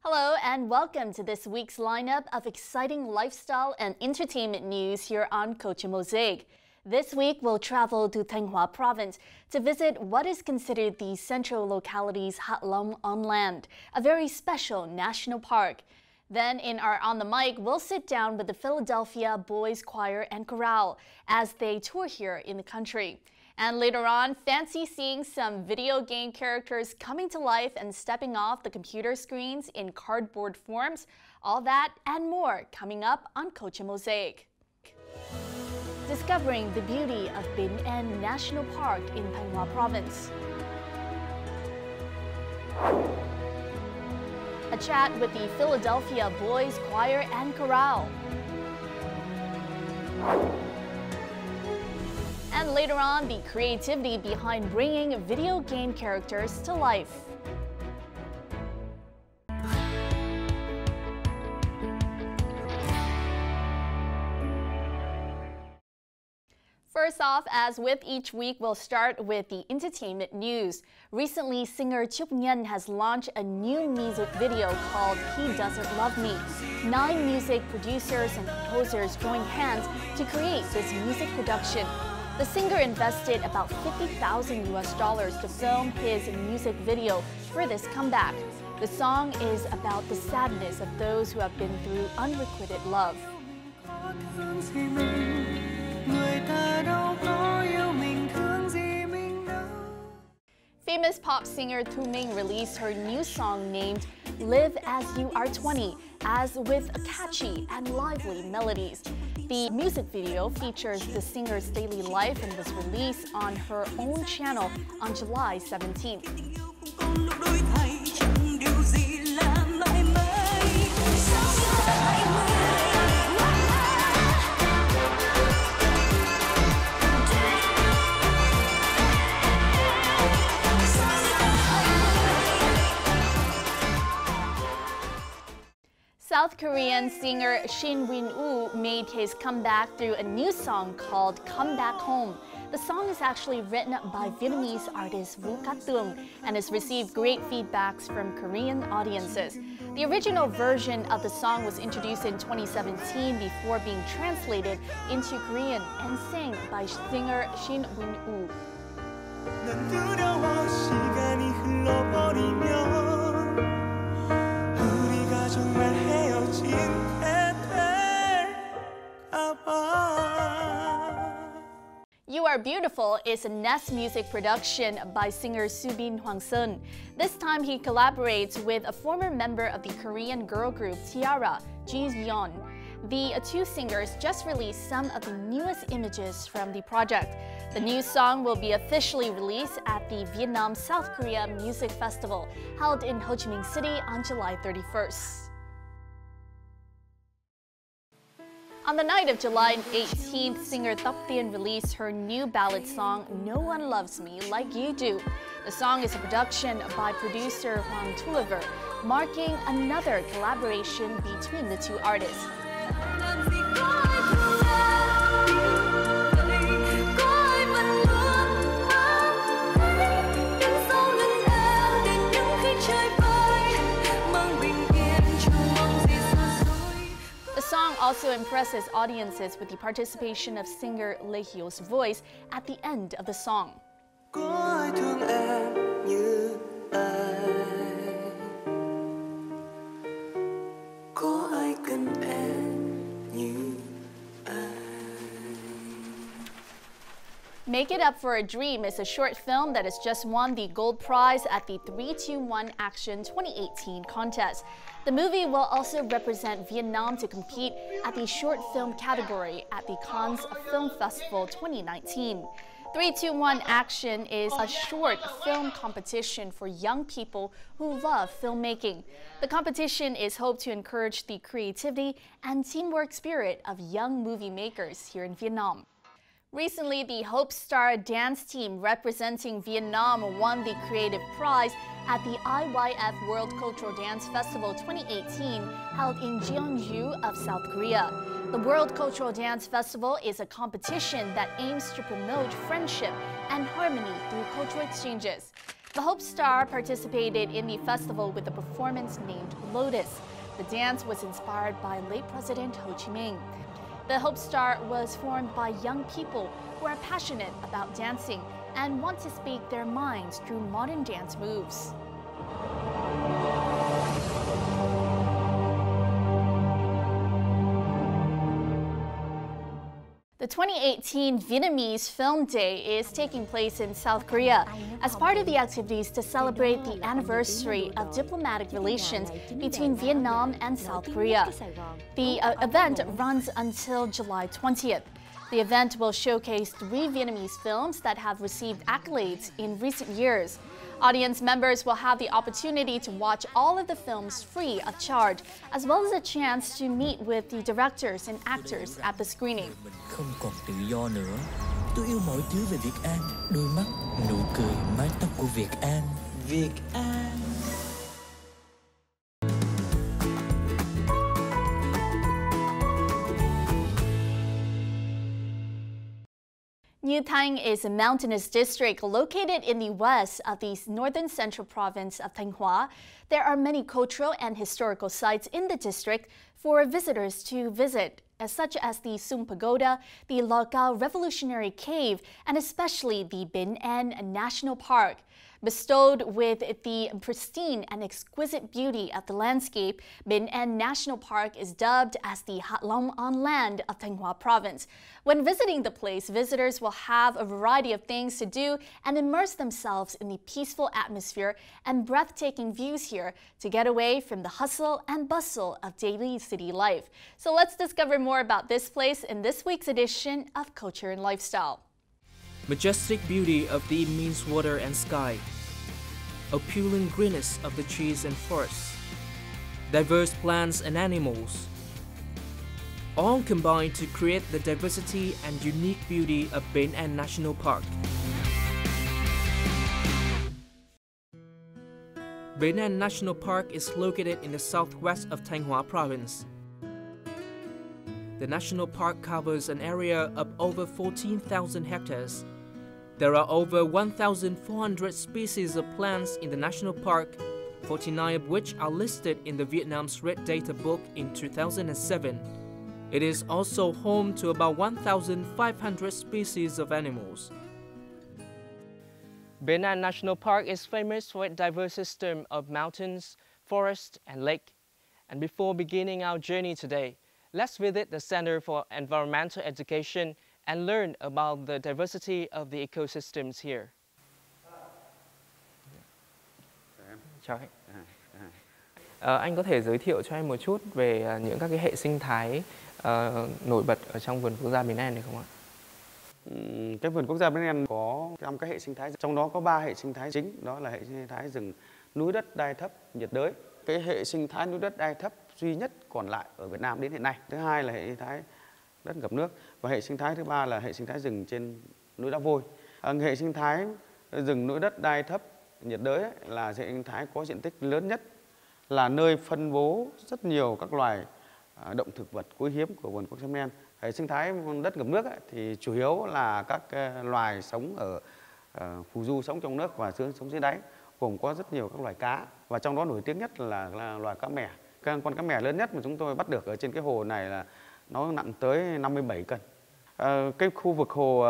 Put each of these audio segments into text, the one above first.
Hello and welcome to this week's lineup of exciting lifestyle and entertainment news here on Mosaic. This week we'll travel to Thanh Hóa province to visit what is considered the central locality's Hạ Long on land, a very special national park. Then in our On the Mic, we'll sit down with the Philadelphia Boys Choir and Chorale as they tour here in the country. And later on, fancy seeing some video game characters coming to life and stepping off the computer screens in cardboard forms. All that and more coming up on Mosaic. Discovering the beauty of Bình An National Park in Thanh Hóa province. A chat with the Philadelphia Boys Choir and Chorale. And later on, the creativity behind bringing video game characters to life. First off, as with each week, we'll start with the entertainment news. Recently, singer Chuk Nyen has launched a new music video called He Doesn't Love Me. 9 music producers and composers joined hands to create this music production. The singer invested about $50,000 to film his music video for this comeback. The song is about the sadness of those who have been through unrequited love. Famous pop singer Thu Minh released her new song named Live As You Are 20, as with catchy and lively melodies. The music video features the singer's daily life and was released on her own channel on July 17th. South Korean singer Shin Win-woo made his comeback through a new song called Come Back Home. The song is actually written by Vietnamese artist Vũ Cát Tường and has received great feedbacks from Korean audiences. The original version of the song was introduced in 2017 before being translated into Korean and sang by singer Shin Win-woo. You Are Beautiful is a Nest music production by singer Subin Hwangsun. This time he collaborates with a former member of the Korean girl group Tiara, Ji Yeon. The two singers just released some of the newest images from the project. The new song will be officially released at the Vietnam-South Korea Music Festival, held in Ho Chi Minh City on July 31st. On the night of July 18th, singer Tóc Tiên released her new ballad song, No One Loves Me Like You Do. The song is a production by producer Hoàng Tulliver, marking another collaboration between the two artists. The song also impresses audiences with the participation of singer Lê Hiếu voice at the end of the song. Make It Up for a Dream is a short film that has just won the Gold Prize at the 3-2-1 Action 2018 contest. The movie will also represent Vietnam to compete at the short film category at the Cannes Film Festival 2019. 3-2-1 Action is a short film competition for young people who love filmmaking. The competition is hoped to encourage the creativity and teamwork spirit of young movie makers here in Vietnam. Recently, the Hope Star dance team representing Vietnam won the Creative Prize at the IYF World Cultural Dance Festival 2018 held in Jeonju of South Korea. The World Cultural Dance Festival is a competition that aims to promote friendship and harmony through cultural exchanges. The Hope Star participated in the festival with a performance named Lotus. The dance was inspired by late President Ho Chi Minh. The Hope Star was formed by young people who are passionate about dancing and want to speak their minds through modern dance moves. The 2018 Vietnamese Film Day is taking place in South Korea as part of the activities to celebrate the anniversary of diplomatic relations between Vietnam and South Korea. The event runs until July 20th. The event will showcase 3 Vietnamese films that have received accolades in recent years. Audience members will have the opportunity to watch all of the films free of charge, as well as a chance to meet with the directors and actors at the screening. Mình không còn tự do nữa. Tôi yêu mọi thứ về Việt An, đôi mắt, nụ cười, mái tóc của Việt An. Việt An. New Thanh is a mountainous district located in the west of the northern central province of Thanh Hóa. There are many cultural and historical sites in the district for visitors to visit, such as the Sung Pagoda, the Lao Cao Revolutionary Cave, and especially the Bến En National Park. Bestowed with the pristine and exquisite beauty of the landscape, Bến En National Park is dubbed as the Hạ Long on land of Thanh Hóa Province. When visiting the place, visitors will have a variety of things to do and immerse themselves in the peaceful atmosphere and breathtaking views here to get away from the hustle and bustle of daily city life. So let's discover more about this place in this week's edition of Culture and Lifestyle. Majestic beauty of the immense water and sky, opulent greenness of the trees and forests, diverse plants and animals, all combine to create the diversity and unique beauty of Bến En National Park. Bến En National Park is located in the southwest of Thanh Hóa Province. The national park covers an area of over 14,000 hectares. There are over 1,400 species of plants in the national park, 49 of which are listed in the Vietnam's Red Data Book in 2007. It is also home to about 1,500 species of animals. Bến En National Park is famous for its diverse system of mountains, forests, and lake. And before beginning our journey today, let's visit the Center for Environmental Education and learn about the diversity of the ecosystems here. Chào anh. Anh có thể giới thiệu cho em một chút về những các cái hệ sinh thái nổi bật ở trong vườn quốc gia Bến En này không ạ? Cái vườn quốc gia Bến En có 5 cái hệ sinh thái, trong đó có 3 hệ sinh thái chính, đó là hệ sinh thái rừng núi đất đai thấp nhiệt đới. Cái hệ sinh thái núi đất đai thấp duy nhất còn lại ở Việt Nam đến hiện nay. Thứ hai là hệ sinh thái đất ngập nước và hệ sinh thái thứ ba là hệ sinh thái rừng trên núi đá vôi. Hệ sinh thái rừng núi đất đai thấp nhiệt đới là hệ sinh thái có diện tích lớn nhất, là nơi phân bố rất nhiều các loài động thực vật quý hiếm của vườn quốc gia Bến En. Hệ sinh thái đất ngập nước thì chủ yếu là các loài sống ở phù du, sống trong nước và sống dưới đáy, gồm có rất nhiều các loài cá và trong đó nổi tiếng nhất là loài cá mè. Con cá mè lớn nhất mà chúng tôi bắt được ở trên cái hồ này là nó nặng tới 57 cân. Cái khu vực hồ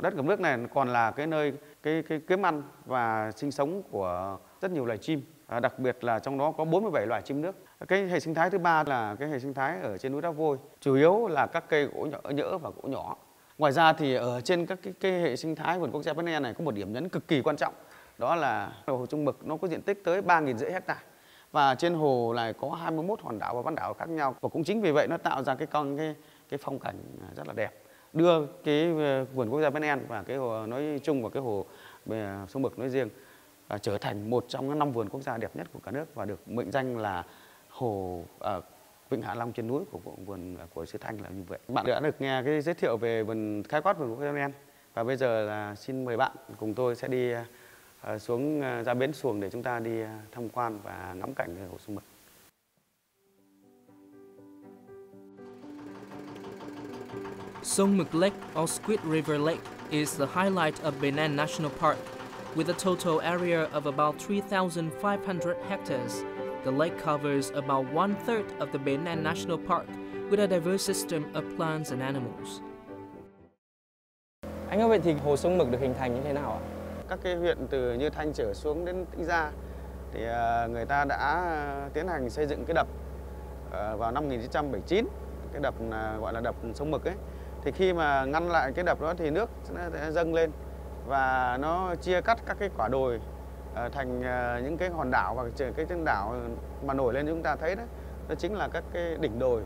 đất ngập nước này còn là cái nơi cái kiếm ăn và sinh sống của rất nhiều loài chim, đặc biệt là trong đó có 47 loài chim nước. Cái hệ sinh thái thứ ba là cái hệ sinh thái ở trên núi đá vôi, chủ yếu là các cây gỗ nhỡ và gỗ nhỏ. Ngoài ra thì ở trên các cái hệ sinh thái vườn quốc gia Bến En này có một điểm nhấn cực kỳ quan trọng, đó là hồ Trung Mực, nó có diện tích tới 3.500 hectare. Và trên hồ này có 21 hòn đảo và bán đảo khác nhau. Và cũng chính vì vậy nó tạo ra cái phong cảnh rất là đẹp. Đưa cái vườn quốc gia Bến En và cái hồ nói chung và cái hồ sông Mực nói riêng trở thành một trong những 5 vườn quốc gia đẹp nhất của cả nước và được mệnh danh là hồ Vịnh Hạ Long trên núi của vườn của xứ Thanh là như vậy. Bạn đã được nghe cái giới thiệu về khái quát vườn quốc gia Bến En và bây giờ là xin mời bạn cùng tôi sẽ đi xuống ra bến xuồng để chúng ta đi tham quan và ngắm cảnh hồ sông Mực. Sông Mực Lake or Squid River Lake is the highlight of Bến En National Park. With a total area of about 3,500 hectares, the lake covers about 1/3 of the Bến An National Park with a diverse system of plants and animals. Anh ơi, vậy thì hồ sông Mực được hình thành như thế nào ạ? Các cái huyện từ Như Thanh trở xuống đến Tĩnh Gia thì người ta đã tiến hành xây dựng cái đập vào năm 1979, cái đập gọi là đập sông Mực ấy. Thì khi mà ngăn lại cái đập đó thì nước sẽ dâng lên và nó chia cắt các cái quả đồi thành những cái hòn đảo, và cái chân đảo mà nổi lên chúng ta thấy đó, đó chính là các cái đỉnh đồi.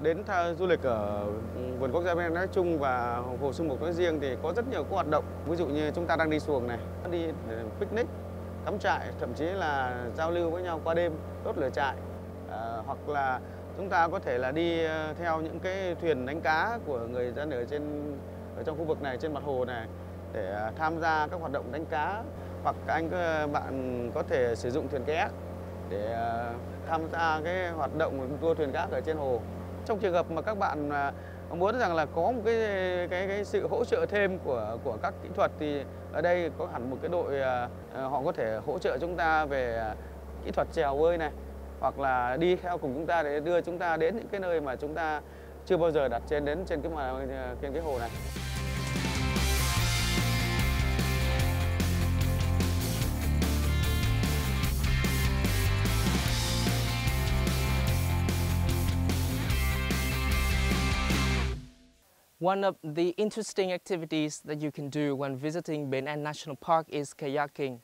Đến du lịch ở vườn quốc gia Bến An nói chung và hồ sông Mực nói riêng thì có rất nhiều các hoạt động. Ví dụ như chúng ta đang đi xuồng này, đi picnic, cắm trại, thậm chí là giao lưu với nhau qua đêm, đốt lửa trại, hoặc là chúng ta có thể là đi theo những cái thuyền đánh cá của người dân ở trong khu vực này, trên mặt hồ này, để tham gia các hoạt động đánh cá, hoặc bạn có thể sử dụng thuyền kayak để tham gia cái hoạt động đua thuyền kayak ở trên hồ. Trong trường hợp mà các bạn muốn rằng là có một cái sự hỗ trợ thêm của các kỹ thuật thì ở đây có hẳn một cái đội họ có thể hỗ trợ chúng ta về kỹ thuật chèo bơi này, hoặc là đi theo cùng chúng ta để đưa chúng ta đến những cái nơi mà chúng ta chưa bao giờ đặt trên cái hồ này. One of the interesting activities that you can do when visiting Bến An National Park is kayaking.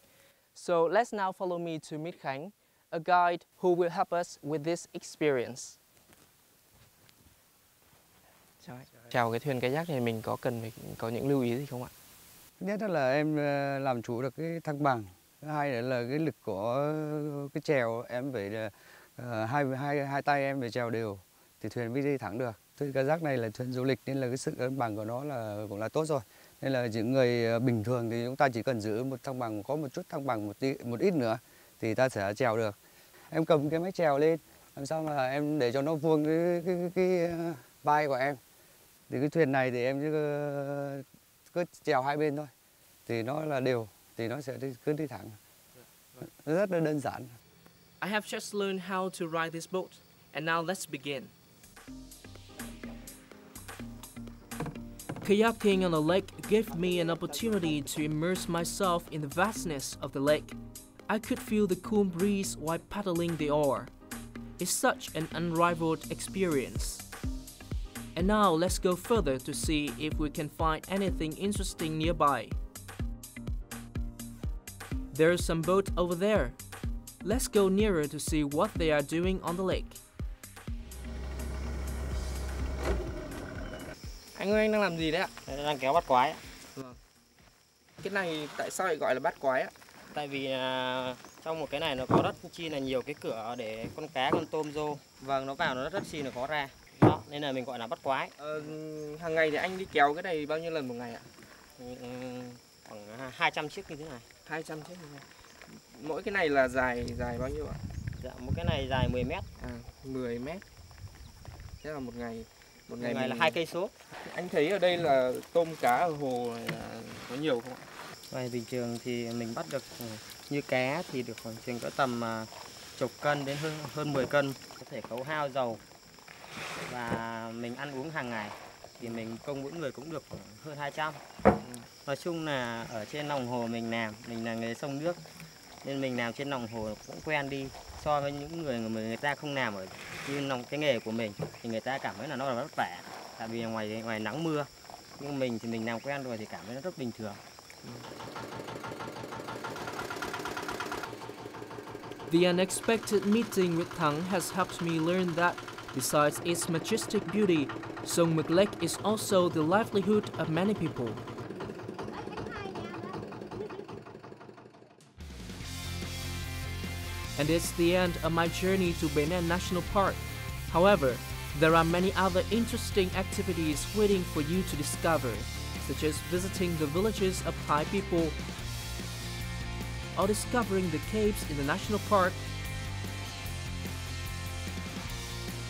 So let's now follow me to meet Khánh, a guide who will help us with this experience. Chào cái thuyền kayak này mình cần phải có những lưu ý gì không ạ? Thứ nhất là em làm chủ được cái thăng bằng. Thứ hai là cái lực của cái chèo em phải hai tay em phải chèo đều thì thuyền mới đi thẳng được. Thuyền kayak này là thuyền du lịch nên là cái sự cân bằng của nó cũng là tốt rồi. Nên là những người bình thường thì chúng ta chỉ cần giữ một thăng bằng, có một chút thăng bằng một ít nữa thì ta sẽ chèo được. Em cầm cái máy chèo lên, làm sao mà em để cho nó vuông cái vai của em. Thì cái thuyền này thì em cứ chèo hai bên thôi, thì nó là đều, thì nó sẽ cứ đi thẳng. Nó rất là đơn giản. I have just learned how to ride this boat, and now let's begin. Kayaking on the lake gave me an opportunity to immerse myself in the vastness of the lake. I could feel the cool breeze while paddling the oar. It's such an unrivaled experience. And now let's go further to see if we can find anything interesting nearby. There's some boat over there. Let's go nearer to see what they are doing on the lake. Anh ơi, anh đang làm gì đấy ạ? Đang kéo bắt quái. Vâng. Cái này tại sao lại gọi là bắt quái ạ? Tại vì trong một cái này nó có rất chi là nhiều cái cửa để con cá, con tôm vô. Vâng, nó vào nó rất chi là khó ra. Đó, nên là mình gọi là bắt quái. Hàng ngày thì anh đi kéo cái này bao nhiêu lần một ngày ạ? Khoảng 200 chiếc như thế này. 200 chiếc như thế này. Mỗi cái này là dài bao nhiêu ạ? Dạ, một cái này dài 10 mét. 10 mét. Thế là một ngày là 2 cây số. Anh thấy ở đây là tôm cá ở hồ này có nhiều không ạ? Ngoài bình thường thì mình bắt được như cá thì được khoảng chừng có tầm chục cân đến hơn 10 cân. Có thể khấu hao dầu và mình ăn uống hàng ngày thì mình công mỗi người cũng được khoảng hơn 200. Nói chung là ở trên lòng hồ mình là nghề sông nước nên mình làm trên lòng hồ cũng quen đi. So với những người ta không làm ở như cái nghề của mình thì người ta cảm thấy là nó là vất vả, tại vì ngoài nắng mưa, nhưng mình thì mình làm quen rồi thì cảm thấy nó rất bình thường. The unexpected meeting with Thắng has helped me learn that besides its majestic beauty, Sông Mực Lake is also the livelihood of many people. And it's the end of my journey to Bến An National Park. However, there are many other interesting activities waiting for you to discover, such as visiting the villages of Thai people, or discovering the caves in the national park.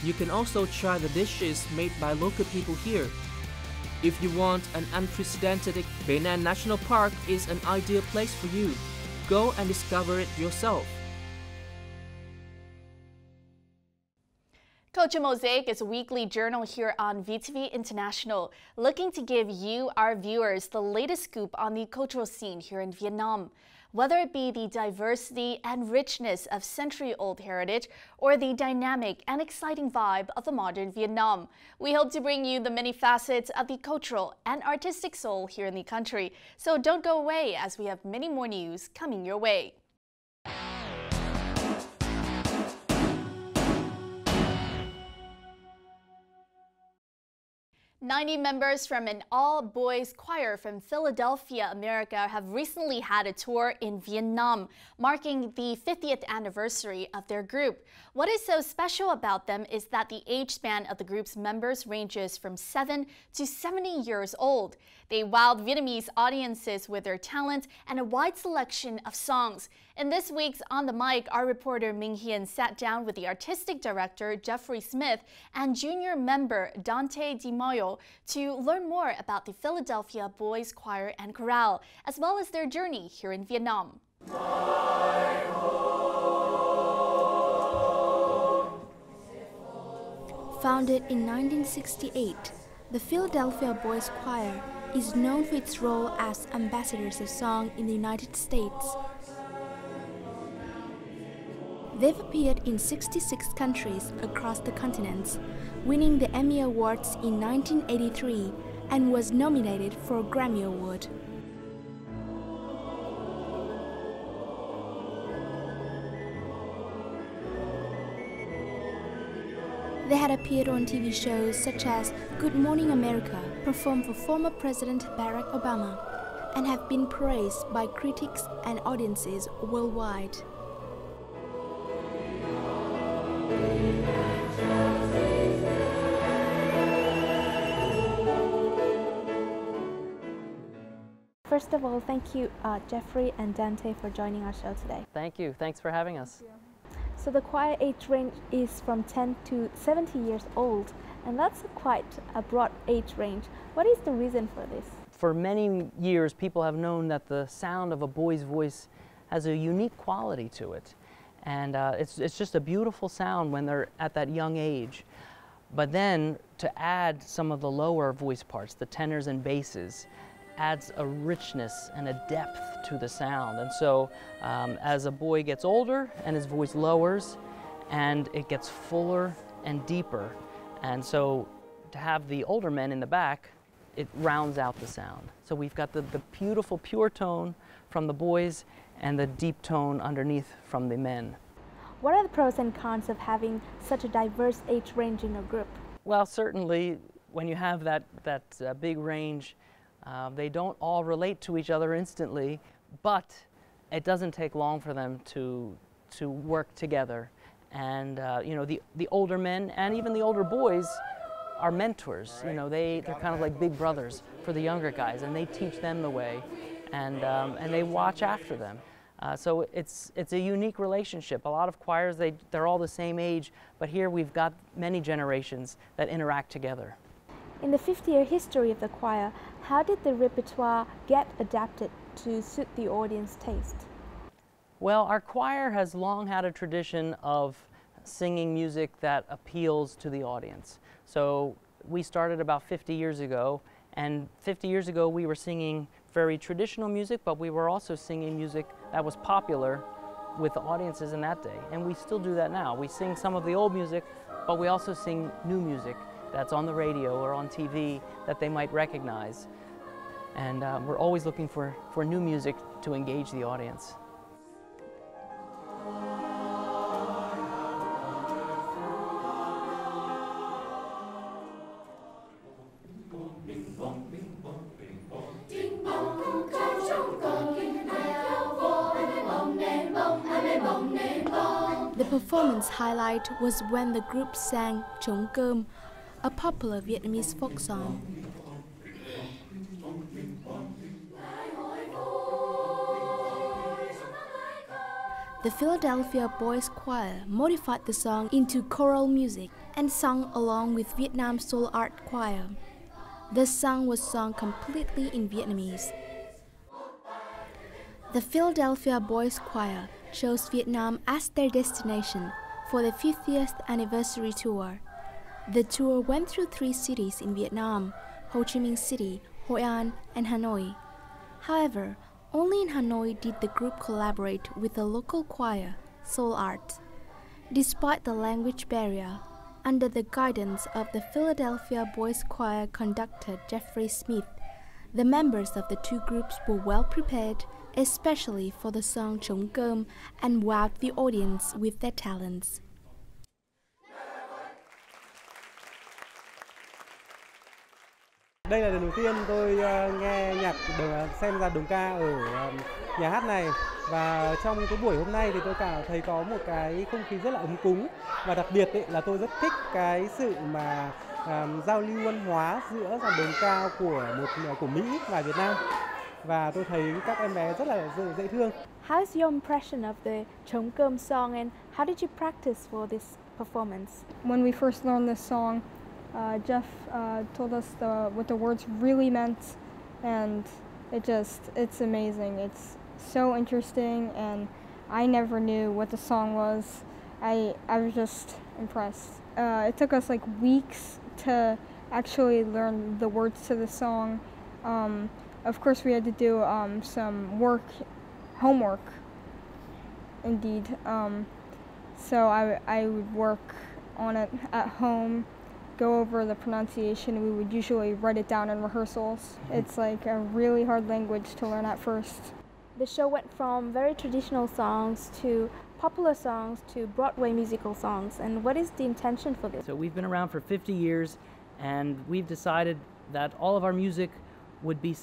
You can also try the dishes made by local people here. If you want an unprecedented, Bay Nan National Park is an ideal place for you. Go and discover it yourself. Culture Mosaic is a weekly journal here on VTV International, looking to give you, our viewers, the latest scoop on the cultural scene here in Vietnam. Whether it be the diversity and richness of century-old heritage or the dynamic and exciting vibe of the modern Vietnam, we hope to bring you the many facets of the cultural and artistic soul here in the country. So don't go away, as we have many more news coming your way. 90 members from an all-boys choir from Philadelphia, America have recently had a tour in Vietnam, marking the 50th anniversary of their group. What is so special about them is that the age span of the group's members ranges from 7 to 70 years old. They wowed Vietnamese audiences with their talent and a wide selection of songs. In this week's On the Mic, our reporter Minh Hiền sat down with the artistic director Jeffrey Smith and junior member Dante Di Maio to learn more about the Philadelphia Boys Choir and Chorale, as well as their journey here in Vietnam. Founded in 1968, the Philadelphia Boys Choir is known for its role as ambassadors of song in the United States. They've appeared in 66 countries across the continents, winning the Emmy Awards in 1983 and was nominated for a Grammy Award. They had appeared on TV shows such as Good Morning America, performed for former President Barack Obama, and have been praised by critics and audiences worldwide. First of all, thank you, Jeffrey and Dante, for joining our show today. Thank you. Thanks for having us. So the choir age range is from 10 to 70 years old, and that's quite a broad age range. What is the reason for this? For many years, people have known that the sound of a boy's voice has a unique quality to it. And it's just a beautiful sound when they're at that young age. But then to add some of the lower voice parts, the tenors and basses, adds a richness and a depth to the sound. And so as a boy gets older and his voice lowers and it gets fuller and deeper. And so to have the older men in the back, it rounds out the sound. So we've got the beautiful pure tone from the boys and the deep tone underneath from the men. What are the pros and cons of having such a diverse age range in a group? Well, certainly when you have that big range, they don't all relate to each other instantly, but it doesn't take long for them to work together. And you know, the older men and even the older boys are mentors. You know, they're kind of like big brothers for the younger guys, and they teach them the way, and they watch after them. So it's a unique relationship. A lot of choirs, they're all the same age, but here we've got many generations that interact together. In the 50-year history of the choir, how did the repertoire get adapted to suit the audience taste? Well, our choir has long had a tradition of singing music that appeals to the audience. So we started about 50 years ago, and 50 years ago we were singing very traditional music, but we were also singing music that was popular with the audiences in that day. And we still do that now. We sing some of the old music, but we also sing new music that's on the radio or on TV that they might recognize. And we're always looking for new music to engage the audience. The performance highlight was when the group sang Trống Cơm, a popular Vietnamese folk song. The Philadelphia Boys Choir modified the song into choral music and sung along with Vietnam Soul Art Choir. The song was sung completely in Vietnamese. The Philadelphia Boys Choir chose Vietnam as their destination for the 50th anniversary tour. The tour went through 3 cities in Vietnam: Ho Chi Minh City, Hoi An, and Hanoi. However, only in Hanoi did the group collaborate with the local choir, Soul Art. Despite the language barrier, under the guidance of the Philadelphia Boys Choir conductor Jeffrey Smith, the members of the 2 groups were well prepared, especially for the song Trống Cơm, and wowed the audience with their talents. Đây là lần đầu tiên tôi nghe nhạc xem dàn đồng ca ở nhà hát này, và trong cái buổi hôm nay thì tôi cảm thấy có một cái không khí rất là ấm cúng, và đặc biệt là tôi rất thích cái sự mà giao lưu văn hóa giữa dàn đồng ca của Mỹ và Việt Nam, và tôi thấy các em bé rất là dễ thương. How is your impression of the Trống Cơm song, and how did you practice for this performance? When we first learned this song, Jeff told us what the words really meant, and it's amazing. It's so interesting, and I never knew what the song was. I was just impressed. It took us like weeks to actually learn the words to the song. Of course, we had to do some homework, indeed. So I would work on it at home, go over the pronunciation. We would usually write it down in rehearsals. It's like a really hard language to learn at first. The show went from very traditional songs to popular songs to Broadway musical songs. And what is the intention for this? So we've been around for 50 years, and we've decided that all of our music would be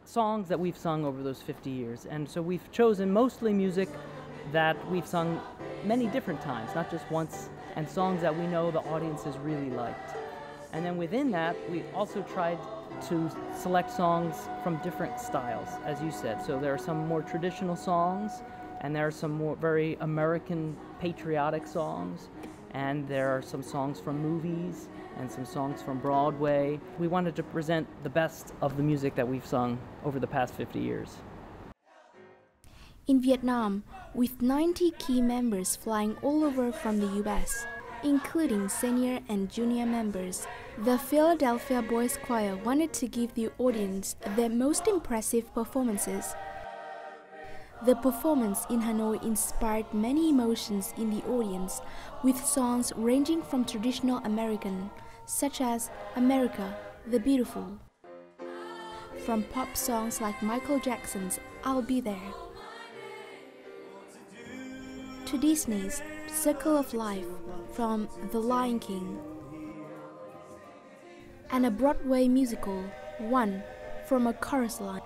songs that we've sung over those 50 years. And so we've chosen mostly music that we've sung many different times, not just once, and songs that we know the audiences really liked. And then within that, we also tried to select songs from different styles, as you said. So there are some more traditional songs, and there are some more very American patriotic songs, and there are some songs from movies and some songs from Broadway. We wanted to present the best of the music that we've sung over the past 50 years. In Vietnam, with 90 key members flying all over from the US, including senior and junior members, the Philadelphia Boys Choir wanted to give the audience their most impressive performances. The performance in Hanoi inspired many emotions in the audience, with songs ranging from traditional American, such as America, the Beautiful, from pop songs like Michael Jackson's I'll Be There, to Disney's Circle of Life from The Lion King, and a Broadway musical, One, from a chorus line.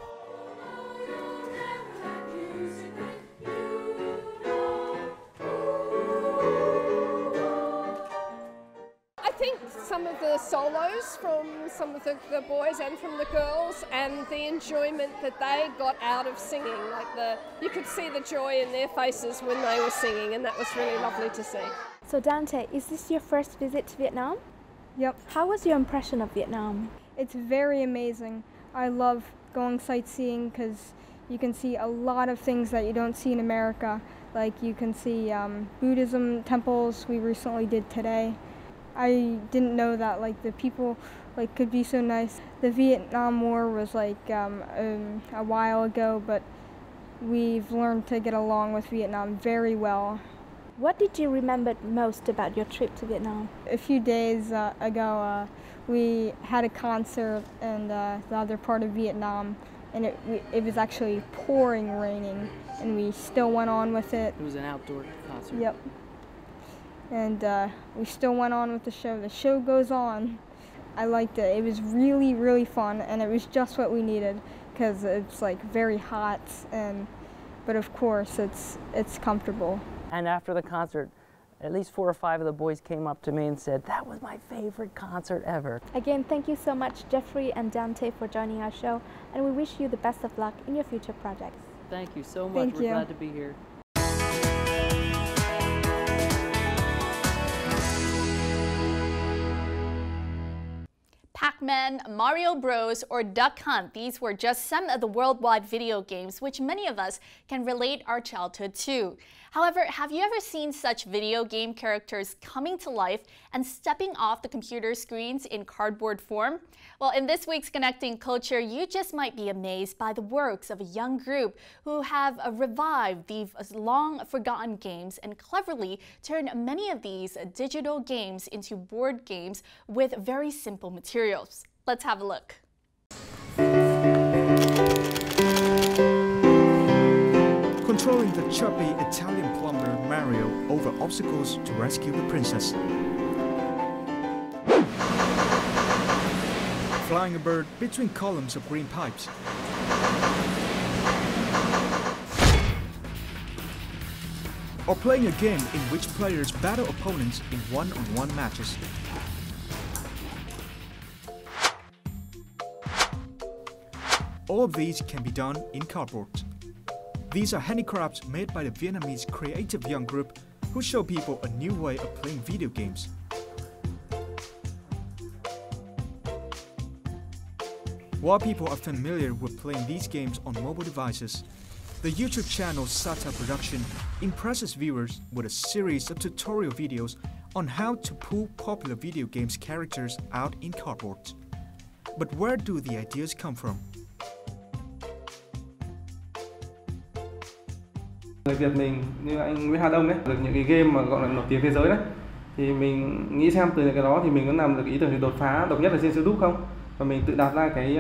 I think some of the solos from some of the boys and from the girls, and the enjoyment that they got out of singing, you could see the joy in their faces when they were singing, and that was really lovely to see. So Dante, is this your first visit to Vietnam? Yep. How was your impression of Vietnam? It's very amazing. I love going sightseeing because you can see a lot of things that you don't see in America. Like you can see Buddhism temples we recently did today. I didn't know that the people could be so nice. The Vietnam War was a while ago, but we've learned to get along with Vietnam very well. What did you remember most about your trip to Vietnam? A few days ago, we had a concert in the other part of Vietnam, and it was actually pouring raining, and we still went on with it. It was an outdoor concert. Yep. And we still went on with the show. The show goes on. I liked it. It was really, really fun, and it was just what we needed because it's very hot, but of course it's comfortable. And after the concert, at least 4 or 5 of the boys came up to me and said, "That was my favorite concert ever." Again, thank you so much, Jeffrey and Dante, for joining our show, and we wish you the best of luck in your future projects. Thank you so much. Thank We're you. glad to be here. Packed Pac-Man, Mario Bros, or Duck Hunt. These were just some of the worldwide video games which many of us can relate our childhood to. However, have you ever seen such video game characters coming to life and stepping off the computer screens in cardboard form? Well, in this week's Connecting Culture, you just might be amazed by the works of a young group who have revived these long-forgotten games and cleverly turned many of these digital games into board games with very simple materials. Let's have a look. Controlling the chubby Italian plumber Mario over obstacles to rescue the princess. Flying a bird between columns of green pipes. Or playing a game in which players battle opponents in one-on-one matches. All of these can be done in cardboard. These are handicrafts made by the Vietnamese creative young group who show people a new way of playing video games. While people are familiar with playing these games on mobile devices, the YouTube channel Sata Production impresses viewers with a series of tutorial videos on how to pull popular video games characters out in cardboard. But where do the ideas come from? Người Việt mình như anh Nguyễn Hà Đông đấy, được những cái game mà gọi là nổi tiếng thế giới đấy, thì mình nghĩ xem từ những cái đó thì mình có làm được ý tưởng gì đột phá độc nhất ở trên YouTube không, và mình tự đặt ra cái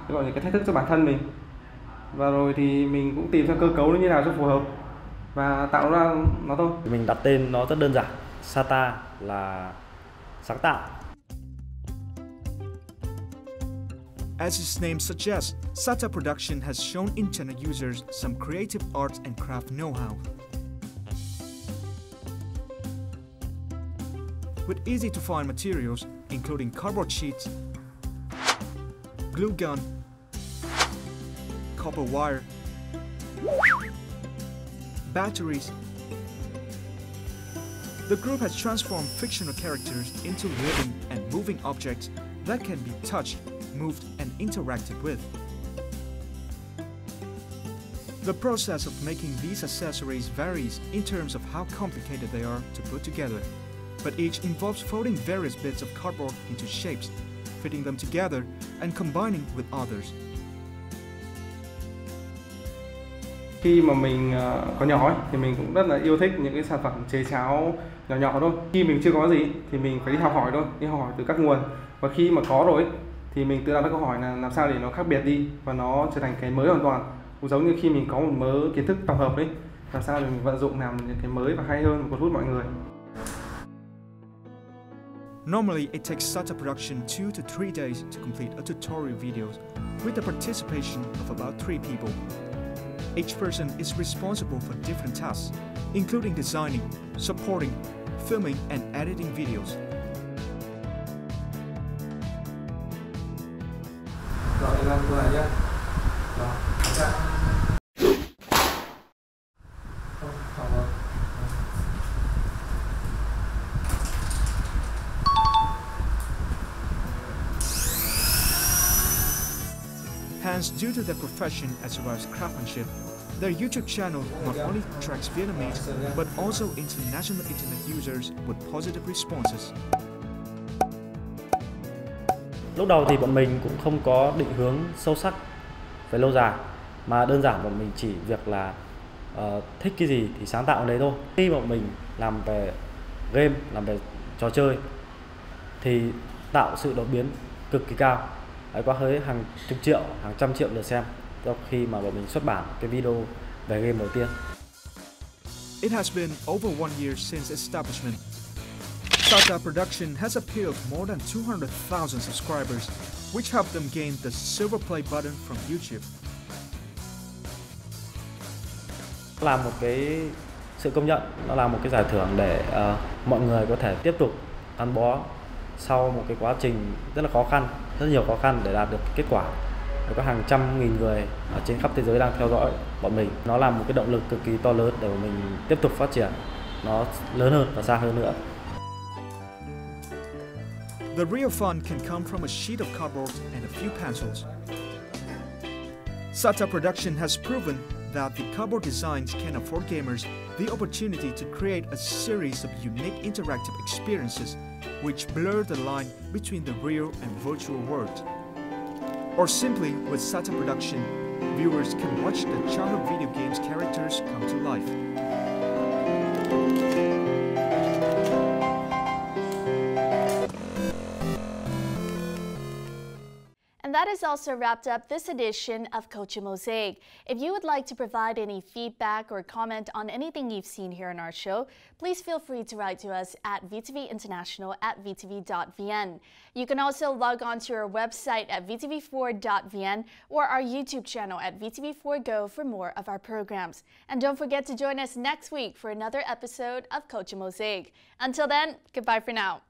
gọi là cái thách thức cho bản thân mình, và rồi thì mình cũng tìm xem cơ cấu nó như nào cho phù hợp và tạo ra nó thôi. Mình đặt tên nó rất đơn giản, Sata là sáng tạo. As its name suggests, Sata Production has shown internet users some creative arts and craft know-how. With easy-to-find materials, including cardboard sheets, glue gun, copper wire, batteries, the group has transformed fictional characters into living and moving objects that can be touched, moved and interacted with. The process of making these accessories varies in terms of how complicated they are to put together, but each involves folding various bits of cardboard into shapes, fitting them together and combining with others. Khi mà mình còn nhỏ ấy, thì mình cũng rất là yêu thích những cái sản phẩm chế cháo nhỏ nhỏ thôi. Khi mình chưa có gì thì mình phải đi học hỏi thôi, đi học hỏi từ các nguồn. Và khi mà có rồi ấy, thì mình tự đặt ra câu hỏi là làm sao để nó khác biệt đi và nó trở thành cái mới hoàn toàn. Cũng giống như khi mình có một mớ kiến thức tổng hợp đấy, làm sao để mình vận dụng làm những cái mới và hay hơn, cuốn hút mọi người. Normally, it takes Sata Production 2 to 3 days to complete a tutorial video with the participation of about 3 people. Each person is responsible for different tasks, including designing, supporting, filming and editing videos. Hence, due to their profession as well as craftsmanship, their YouTube channel not only attracts Vietnamese but also international internet users with positive responses. Lúc đầu thì bọn mình cũng không có định hướng sâu sắc về lâu dài, mà đơn giản bọn mình chỉ việc là thích cái gì thì sáng tạo ở đấy thôi. Khi bọn mình làm về game, làm về trò chơi thì tạo sự đột biến cực kỳ cao. Đấy, có tới hàng chục triệu, hàng trăm triệu lượt xem sau khi mà bọn mình xuất bản cái video về game đầu tiên. It has been over 1 year since establishment. Sata Production has appealed more than 200,000 subscribers, which helped them gain the silver play button from YouTube. Là một cái sự công nhận, nó là một cái giải thưởng để mọi người có thể tiếp tục gắn bó sau một cái quá trình rất là khó khăn, rất nhiều khó khăn để đạt được kết quả. Có hàng trăm nghìn người ở trên khắp thế giới đang theo dõi bọn mình. Nó là một cái động lực cực kỳ to lớn để bọn mình tiếp tục phát triển, nó lớn hơn và xa hơn nữa. The real fun can come from a sheet of cardboard and a few pencils. Sata Production has proven that the cardboard designs can afford gamers the opportunity to create a series of unique interactive experiences which blur the line between the real and virtual world. Or simply, with Sata Production, viewers can watch the childhood video games characters come to life. And that has also wrapped up this edition of Culture Mosaic. If you would like to provide any feedback or comment on anything you've seen here on our show, please feel free to write to us at vtvinternational@vtv.vn. You can also log on to our website at vtv4.vn or our YouTube channel at vtv4go for more of our programs. And don't forget to join us next week for another episode of Culture Mosaic. Until then, goodbye for now.